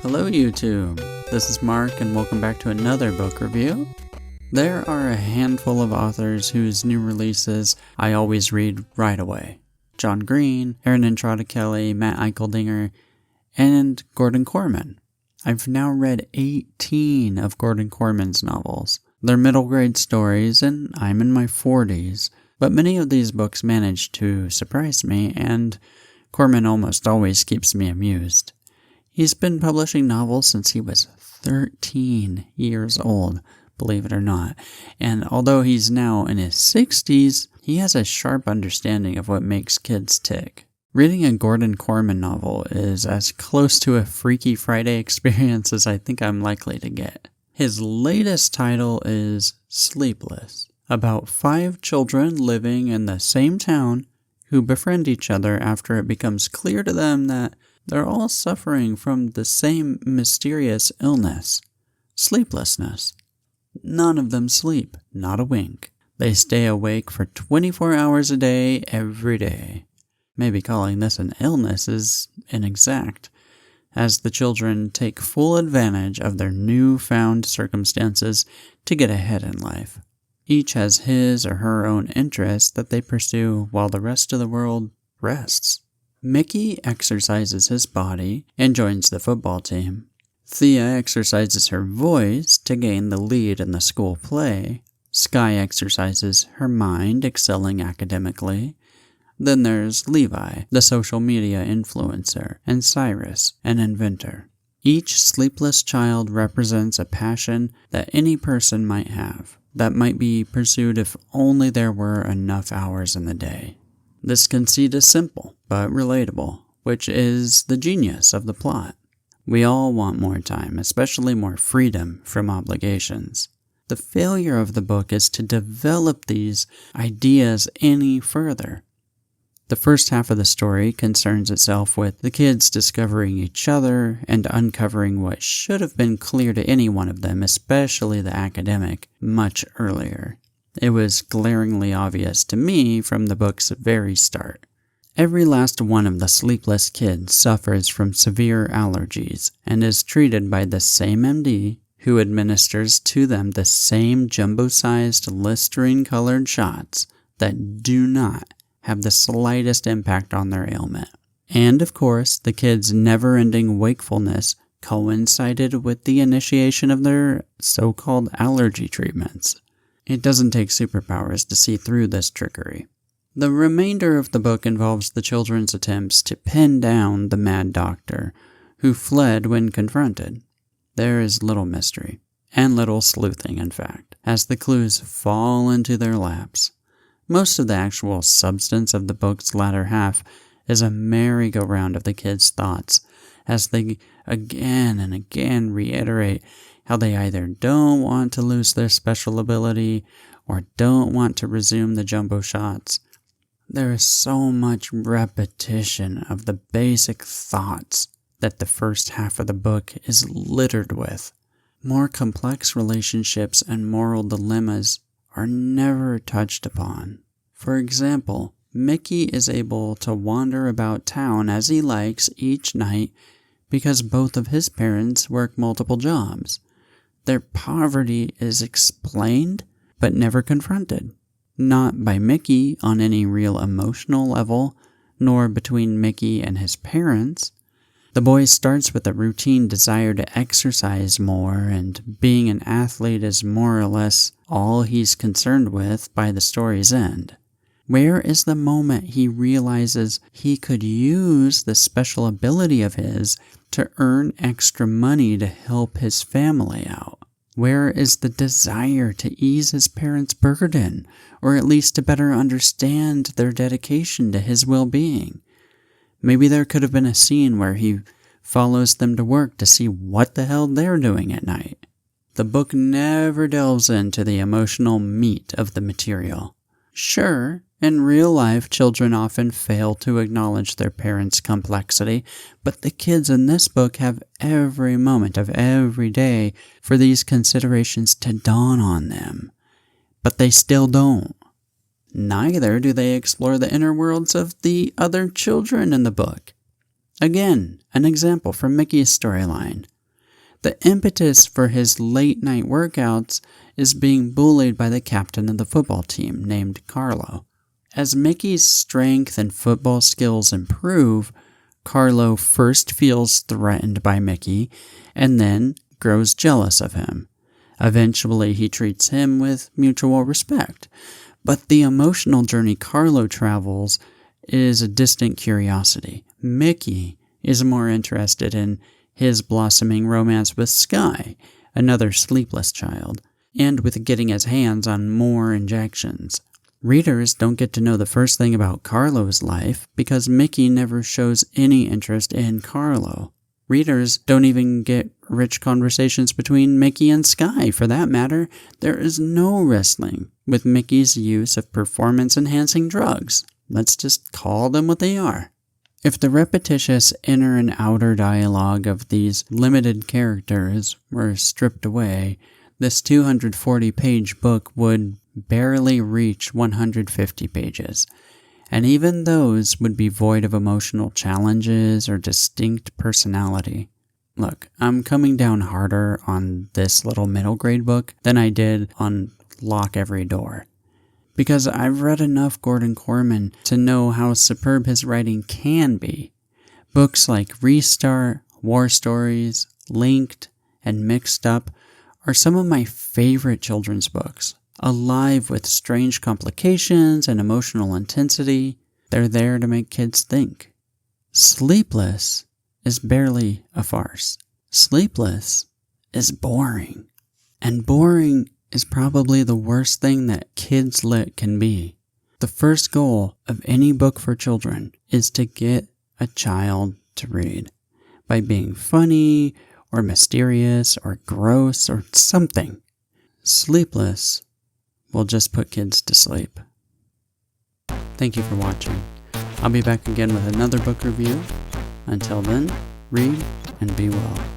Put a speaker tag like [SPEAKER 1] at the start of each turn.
[SPEAKER 1] Hello YouTube, this is Mark and welcome back to another book review. There are a handful of authors whose new releases I always read right away. John Green, Aaron Kelly, Matt Eicheldinger, and Gordon Korman. I've now read 18 of Gordon Korman's novels. They're middle grade stories and I'm in my 40s, but many of these books manage to surprise me and Korman almost always keeps me amused. He's been publishing novels since he was 13 years old, believe it or not, and although he's now in his 60s, he has a sharp understanding of what makes kids tick. Reading a Gordon Korman novel is as close to a Freaky Friday experience as I think I'm likely to get. His latest title is Sleepless, about 5 children living in the same town who befriend each other after it becomes clear to them that they're all suffering from the same mysterious illness, sleeplessness. None of them sleep, not a wink. They stay awake for 24 hours a day, every day. Maybe calling this an illness is inexact, as the children take full advantage of their newfound circumstances to get ahead in life. Each has his or her own interests that they pursue while the rest of the world rests. Mickey exercises his body and joins the football team. Thea exercises her voice to gain the lead in the school play. Sky exercises her mind, excelling academically. Then there's Levi, the social media influencer, and Cyrus, an inventor. Each sleepless child represents a passion that any person might have, that might be pursued if only there were enough hours in the day. This conceit is simple, but relatable, which is the genius of the plot. We all want more time, especially more freedom from obligations. The failure of the book is to develop these ideas any further. The first half of the story concerns itself with the kids discovering each other and uncovering what should have been clear to any one of them, especially the academic, much earlier. It was glaringly obvious to me from the book's very start. Every last one of the sleepless kids suffers from severe allergies and is treated by the same MD who administers to them the same jumbo-sized Listerine-colored shots that do not have the slightest impact on their ailment. And of course, the kids' never-ending wakefulness coincided with the initiation of their so-called allergy treatments. It doesn't take superpowers to see through this trickery. The remainder of the book involves the children's attempts to pin down the mad doctor, who fled when confronted. There is little mystery, and little sleuthing in fact, as the clues fall into their laps. Most of the actual substance of the book's latter half is a merry-go-round of the kids' thoughts, as they again and again reiterate how they either don't want to lose their special ability or don't want to resume the jumbo shots. There is so much repetition of the basic thoughts that the first half of the book is littered with. More complex relationships and moral dilemmas are never touched upon. For example, Mickey is able to wander about town as he likes each night because both of his parents work multiple jobs. Their poverty is explained, but never confronted. Not by Mickey on any real emotional level, nor between Mickey and his parents. The boy starts with a routine desire to exercise more, and being an athlete is more or less all he's concerned with by the story's end. Where is the moment he realizes he could use this special ability of his to earn extra money to help his family out? Where is the desire to ease his parents' burden, or at least to better understand their dedication to his well-being? Maybe there could have been a scene where he follows them to work to see what the hell they're doing at night. The book never delves into the emotional meat of the material. Sure, in real life, children often fail to acknowledge their parents' complexity, but the kids in this book have every moment of every day for these considerations to dawn on them. But they still don't. Neither do they explore the inner worlds of the other children in the book. Again, an example from Mickey's storyline. The impetus for his late-night workouts is being bullied by the captain of the football team named Carlo. As Mickey's strength and football skills improve, Carlo first feels threatened by Mickey and then grows jealous of him. Eventually, he treats him with mutual respect. But the emotional journey Carlo travels is a distant curiosity. Mickey is more interested in his blossoming romance with Sky, another sleepless child, and with getting his hands on more injections. Readers don't get to know the first thing about Carlo's life because Mickey never shows any interest in Carlo. Readers don't even get rich conversations between Mickey and Sky. For that matter, there is no wrestling with Mickey's use of performance-enhancing drugs. Let's just call them what they are. If the repetitious inner and outer dialogue of these limited characters were stripped away, this 240-page book would barely reach 150 pages. And even those would be void of emotional challenges or distinct personality. Look, I'm coming down harder on this little middle grade book than I did on Lock Every Door. Because I've read enough Gordon Korman to know how superb his writing can be. Books like Restart, War Stories, Linked, and Mixed Up are some of my favorite children's books. Alive with strange complications and emotional intensity, they're there to make kids think. Sleepless is barely a farce. Sleepless is boring. And boring is probably the worst thing that kids lit can be. The first goal of any book for children is to get a child to read by being funny or mysterious or gross or something. Sleepless will just put kids to sleep. Thank you for watching. I'll be back again with another book review. Until then, read and be well.